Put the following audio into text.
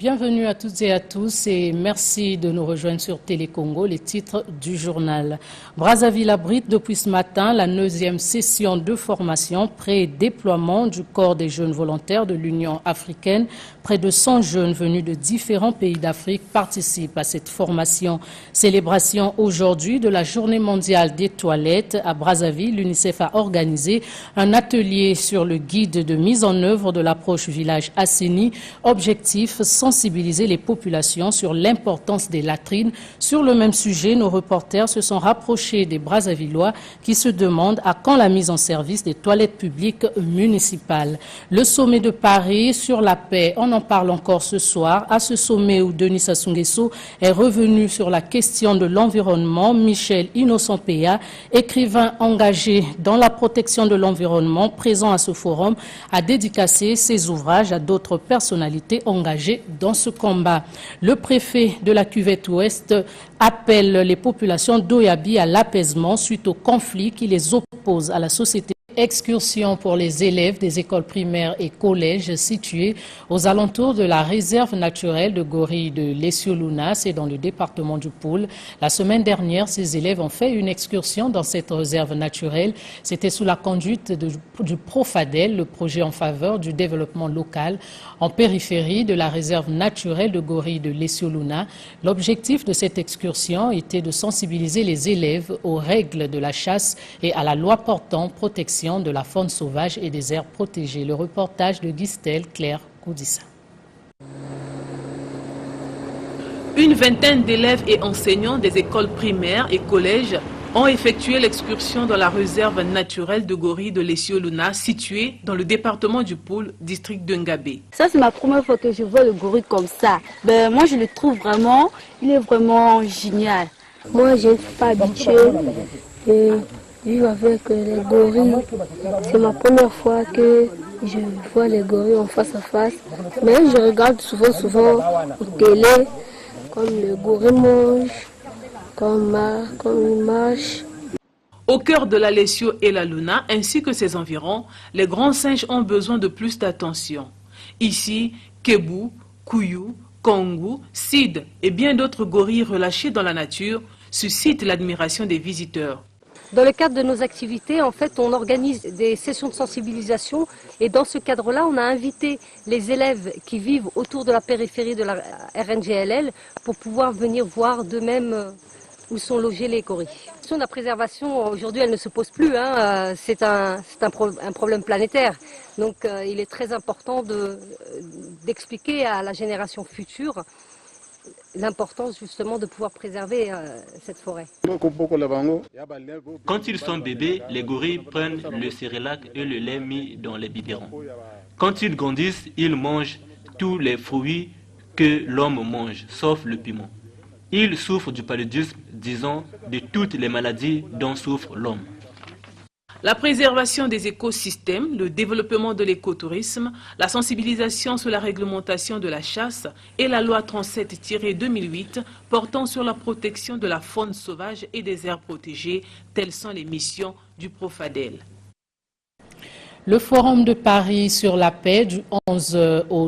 Bienvenue à toutes et à tous et merci de nous rejoindre sur Télécongo. Les titres du journal. Brazzaville abrite depuis ce matin la 9e session de formation pré-déploiement du corps des jeunes volontaires de l'Union africaine. Près de 100 jeunes venus de différents pays d'Afrique participent à cette formation. Célébration aujourd'hui de la Journée mondiale des toilettes. À Brazzaville, l'UNICEF a organisé un atelier sur le guide de mise en œuvre de l'approche village assaini. Objectif, sensibiliser les populations sur l'importance des latrines. Sur le même sujet, nos reporters se sont rapprochés des Brazzavillois qui se demandent à quand la mise en service des toilettes publiques municipales. Le sommet de Paris sur la paix, on en parle encore ce soir. À ce sommet où Denis Sassou Nguesso est revenu sur la question de l'environnement, Michel Innocent-Péa, écrivain engagé dans la protection de l'environnement, présent à ce forum, a dédicacé ses ouvrages à d'autres personnalités engagées dans ce combat. Le préfet de la Cuvette Ouest appelle les populations d'Oyabi à l'apaisement suite au conflit qui les oppose à la société. Excursion pour les élèves des écoles primaires et collèges situés aux alentours de la réserve naturelle de gorilles de Lesioluna, c'est dans le département du Poul. La semaine dernière, ces élèves ont fait une excursion dans cette réserve naturelle. C'était sous la conduite du Profadel, le projet en faveur du développement local en périphérie de la réserve naturelle de gorilles de Lesioluna. L'objectif de cette excursion était de sensibiliser les élèves aux règles de la chasse et à la loi portant protection de la faune sauvage et des aires protégées. Le reportage de Ghistel Claire Koudissa. Une vingtaine d'élèves et enseignants des écoles primaires et collèges ont effectué l'excursion dans la réserve naturelle de gorilles de Lesioluna, située dans le département du Poul, district de Ngabé. Ça, c'est ma première fois que je vois le gorille comme ça. Moi, je le trouve vraiment, il est vraiment génial. Moi, je ne suis pas habituée de vivre avec les gorilles. C'est ma première fois que je vois les gorilles en face à face. Mais je regarde souvent au télé, comme le gorille mange, comme il marche. Au cœur de la Lesio et la Luna, ainsi que ses environs, les grands singes ont besoin de plus d'attention. Ici, Kébou, Kouyou, Kongou, Sid et bien d'autres gorilles relâchés dans la nature suscitent l'admiration des visiteurs. Dans le cadre de nos activités, en fait, on organise des sessions de sensibilisation et dans ce cadre-là, on a invité les élèves qui vivent autour de la périphérie de la RNGLL pour pouvoir venir voir d'eux-mêmes où sont logés les gorilles. La question de la préservation, aujourd'hui, elle ne se pose plus. C'est un problème planétaire. Donc, il est très important d'expliquer à la génération future l'importance justement de pouvoir préserver cette forêt. Quand ils sont bébés, les gorilles prennent le cérélac et le lait mis dans les biberons. Quand ils grandissent, ils mangent tous les fruits que l'homme mange, sauf le piment. Ils souffrent du paludisme, disons de toutes les maladies dont souffre l'homme. La préservation des écosystèmes, le développement de l'écotourisme, la sensibilisation sur la réglementation de la chasse et la loi 37-2008 portant sur la protection de la faune sauvage et des aires protégées, telles sont les missions du Profadel. Le Forum de Paris sur la paix du 11 au